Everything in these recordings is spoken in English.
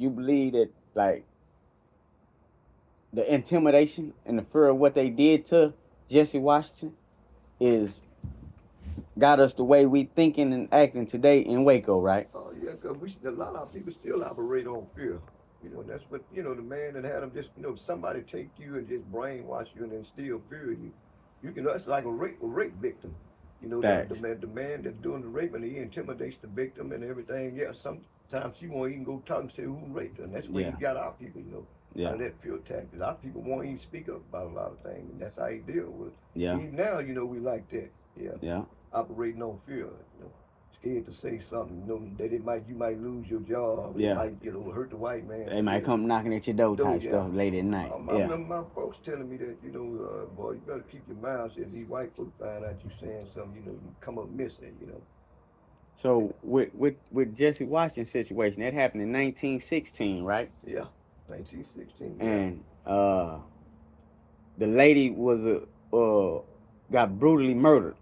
you believe that like the intimidation and the fear of what they did to Jesse Washington is got us the way we thinking and acting today in Waco, right? Oh yeah, because a lot of people still operate on fear. That's what the man that had them just somebody take you and just brainwash you and then still fear you. That's like a rape victim. The Facts. man that's doing the rape and he intimidates the victim and everything. Yeah, sometimes she won't even go talk and say who raped her, and that's where he Yeah. got our people. Out Yeah. of that fear tactics. Our people won't even speak up about a lot of things, and that's how he deal with it. Yeah. Even now, we like that. Yeah, Yeah. operating on fear. Scared to say something, that you might lose your job, it Yeah. might, hurt the white man's They might feelings. come knocking at your door So type yeah, stuff late at night. I Yeah. remember my folks telling me that, boy, you better keep your mouth shut. These white folks find out you saying something, you come up missing. So with Jesse Washington's situation, that happened in 1916, right? Yeah, 1916. Yeah, And the lady was got brutally murdered.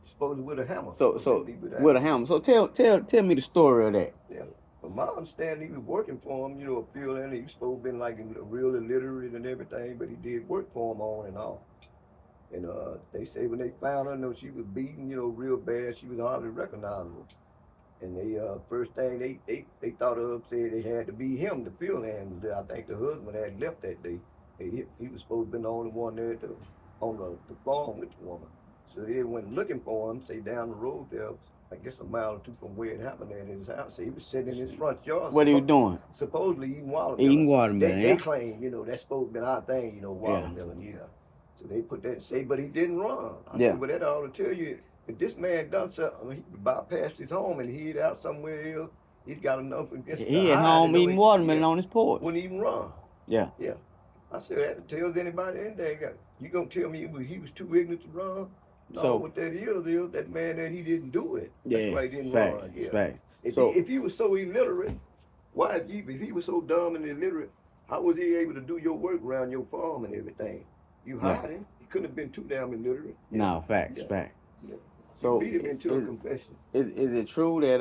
supposed with a hammer, So supposedly with a with a hammer. hammer. So tell me the story of that. Yeah. But my understanding, he was working for him, a field, and he was supposed to been like real illiterate and everything, but he did work for him on and off. And they say when they found her, she was beaten, real bad. She was hardly recognizable. And they first thing they thought of said it had to be him, the field hand. I think the husband had left that day. He was supposed to be the only one there on the farm with the woman. So they went looking for him, say down the road there, I guess a mile or two from where it happened at his house. So he was sitting in his front yard, What he was doing? supposedly eating Eating watermelon. They watermelon. they Yeah. claim, that's supposed to be our thing, Yeah. watermelon, yeah. So they put that say, but he didn't run. I Yeah. said, well, that ought to tell you if this man done something, he bypassed his home and hid out somewhere else. He's got enough against to He at hide to home know eating he, watermelon yeah, on his porch. wouldn't even run. Yeah. Yeah. I said that tells anybody anything. You gonna tell me he was too ignorant to run? No, So what that is that man that he didn't do it. That's yeah, why he didn't fact, run. Yeah. fact. If he So if he was so illiterate, why if he was so dumb and illiterate, how was he able to do your work around your farm and everything? You yeah, hiding. He couldn't have been too damn illiterate. Yeah. no facts, Yeah. fact. Yeah. You So beat him into a confession. is it true that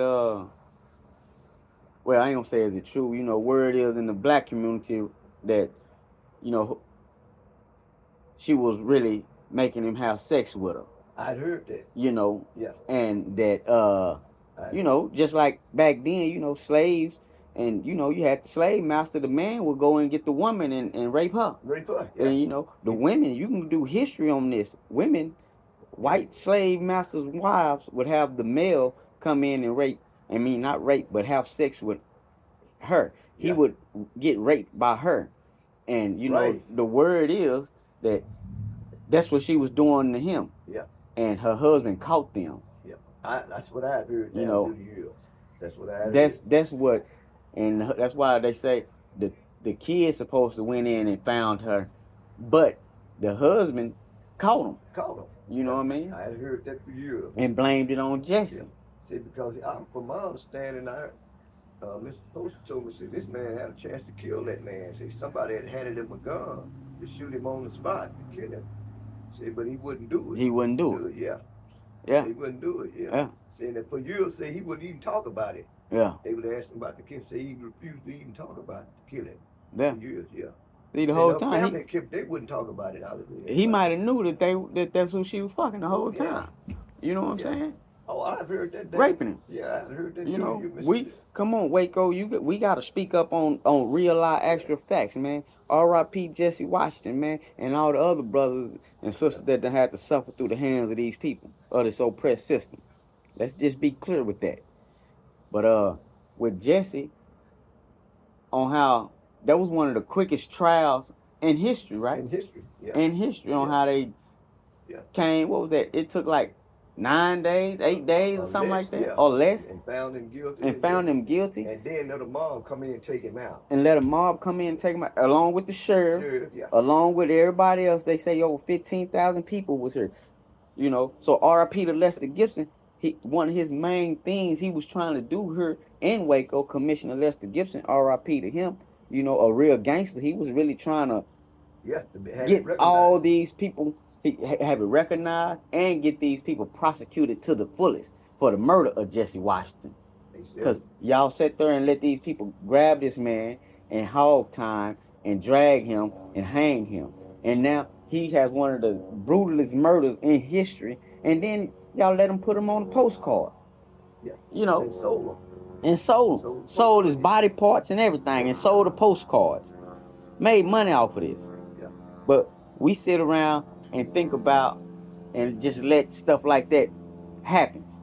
well, I ain't gonna say is it true. Word is in the black community that you know she was really making him have sex with her. I'd heard that. You know, Yeah. and that I heard. just like back then, slaves, and you had the slave master. The man would go and get the woman and rape her. Rape her. Yeah. And the women, you can do history on this. Women, white slave masters' wives would have the male come in and rape. I mean, not rape, but have sex with her. He Yeah. would get raped by her, and Right. the word is that that's what she was doing to him, Yeah. and her husband caught them. Yeah. That's what I heard You down know, through the years. That's what I heard. that's what, and that's why they say the kid supposed to went in and found her, but the husband caught him. Caught him. You know Yeah. what I mean? I had heard that for years. And blamed it on Yeah. Jesse. See, because from my understanding, Mr. Post told me, this man had a chance to kill that man. See, somebody had handed him a gun to shoot him on the spot to kill him. See, but he wouldn't do it. He wouldn't do it. Yeah. Yeah. He wouldn't do it. Yeah. Yeah. See, that for years, say he wouldn't even talk about it. Yeah. They would ask him about the kid. Say he refused to even talk about it, to kill him. Yeah. For years, yeah. See, the See, whole her time family kept, they wouldn't talk about it out of it. he might have knew that that's who she was fucking the whole Yeah. time. You know what I'm Yeah. saying? Oh, I've heard that. Raping him. Yeah, I heard that. You too. know, You missed we it. come on, Waco. We got to speak up on real life, extra facts, man. R.I.P. Jesse Washington, man, and all the other brothers and sisters that done had to suffer through the hands of these people of this oppressed system. Let's just be clear with that. But with Jesse, on how that was one of the quickest trials in history, right? In history, yeah. In history, on Yeah. how they Yeah. came. What was that? It took like 9 days, 8 days, or something less, like that, yeah. or less, And found him guilty. and found him guilty. And then let a mom come in and take him out. And let a mob come in and take him out, along with the sheriff, Sure, yeah. along with everybody else. They say over 15,000 people was here. So R.I.P. to Lester Gibson. One of his main things he was trying to do here in Waco, Commissioner Lester Gibson, R.I.P. to him. A real gangster. He was really trying to Yeah, get all these people, have it recognized, and get these people prosecuted to the fullest for the murder of Jesse Washington. Because y'all sat there and let these people grab this man and hog time and drag him and hang him. And now he has one of the brutalest murders in history. And then y'all let him put him on a postcard. Yeah. You know, And sold them. and sold him. Sold his body parts and everything and sold the postcards. Made money off of this. Yeah. But we sit around and think about and just let stuff like that happens.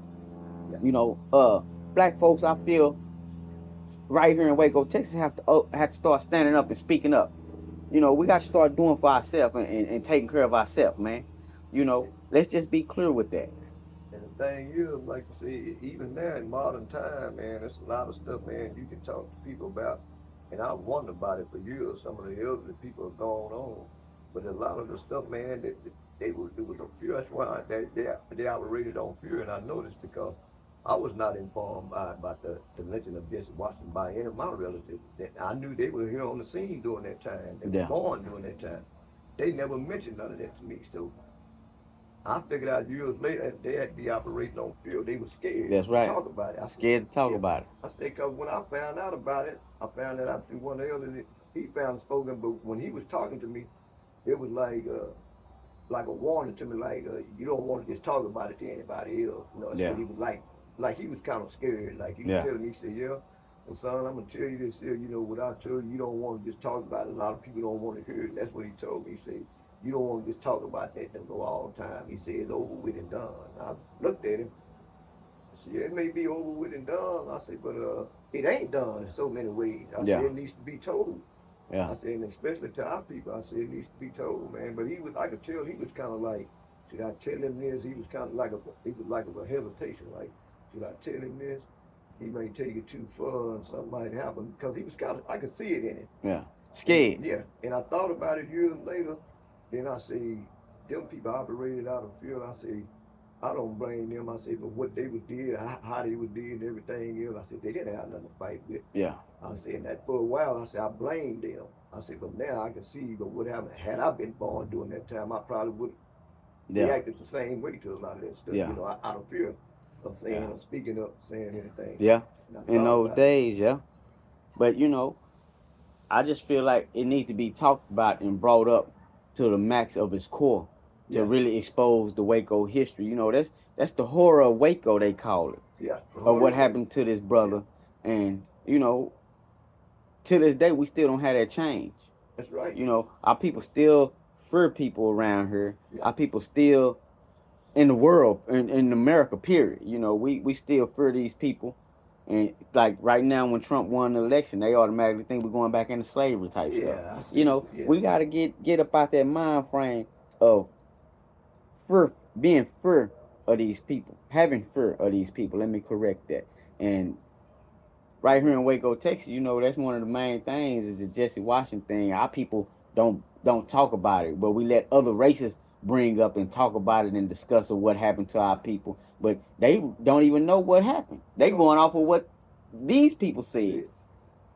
Yeah. You know, black folks, I feel right here in Waco, Texas, have to start standing up and speaking up. You know, we got to start doing for ourselves and taking care of ourselves, man. You know, let's just be clear with that. And the thing is, like I say, even now in modern time, man, there's a lot of stuff, man, you can talk to people about. And I've wondered about it for years. Some of the elderly people have gone on. But a lot of the stuff, man, that they were, it was a fear. That's why they operated on fear. And I noticed because I was not informed about the lynching of Jesse Washington by any of my relatives. That I knew they were here on the scene during that time. They were Yeah, born during that time. They never mentioned none of that to me. So I figured out years later they had to be operating on fear. They were scared that's to right. talk about it. I said, Scared to talk yeah. about it. I said, because when I found out about it, I found that out through one of the elders. He found spoken, but when he was talking to me, it was like a warning to me, like you don't want to just talk about it to anybody else. You know, so Yeah, he was like he was kind of scared. Like he was yeah, telling me, he said, yeah. Well, son, I'm gonna tell you this here. You know, what I told you, you don't want to just talk about it. A lot of people don't want to hear it. That's what he told me. He said, you don't want to just talk about that and go all the time. He said, it's over with and done. I looked at him. I said, yeah, it may be over with and done. I said, but it ain't done in so many ways. I said, yeah, it needs to be told. yeah, I said, and especially to our people, I said, it needs to be told, man. But he was, I could tell he was kind of like, should I tell him this? He was kind of like he was like a hesitation, like, should I tell him this? He may take it too far and something might happen because he was kind of, I could see it in him. yeah. And Scared. yeah, and I thought about it years later. Then I say, them people operated out of fear. I say, I don't blame them. I say for what they was did, how they was did, and everything else. I said they didn't have nothing to fight with. Yeah, I said and that for a while. I said I blamed them. I said, but now I can see. But what happened? Had I been born during that time, I probably would yeah, reacted the same way to a lot of that stuff. yeah, You know, out of fear of saying yeah, or speaking up, saying anything. yeah. And I In thought those about it. days, yeah. But you know, I just feel like it needs to be talked about and brought up to the max of its core to Yeah, really expose the Waco history. You know, that's the horror of Waco, they call it, yeah. The of what horror. happened to this Yeah, brother. And you know, to this day, we still don't have that change. that's right. You know, our people still fear people around here. Yeah, Our people still in the world, in America, period. You know, we still fear these people. And like right now, when Trump won the election, they automatically think we're going back into slavery type stuff. yeah. I You see. know, Yeah, we got to get up out that mind frame of fear, being fear of these people, having fear of these people. Let me correct that. And right here in Waco, Texas, you know, that's one of the main things is the Jesse Washington thing. Our people don't talk about it, but we let other races bring up and talk about it and discuss of what happened to our people. But they don't even know what happened. They no. going off of what these people That's said. it.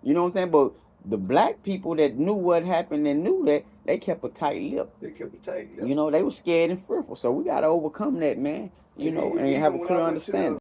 You know what I'm saying? But the black people that knew what happened and knew that, they kept a tight lip. They kept it tight. Yeah. You know, they were scared and fearful. So we gotta overcome that, man. You And know, and have even a when I clear went to the understanding.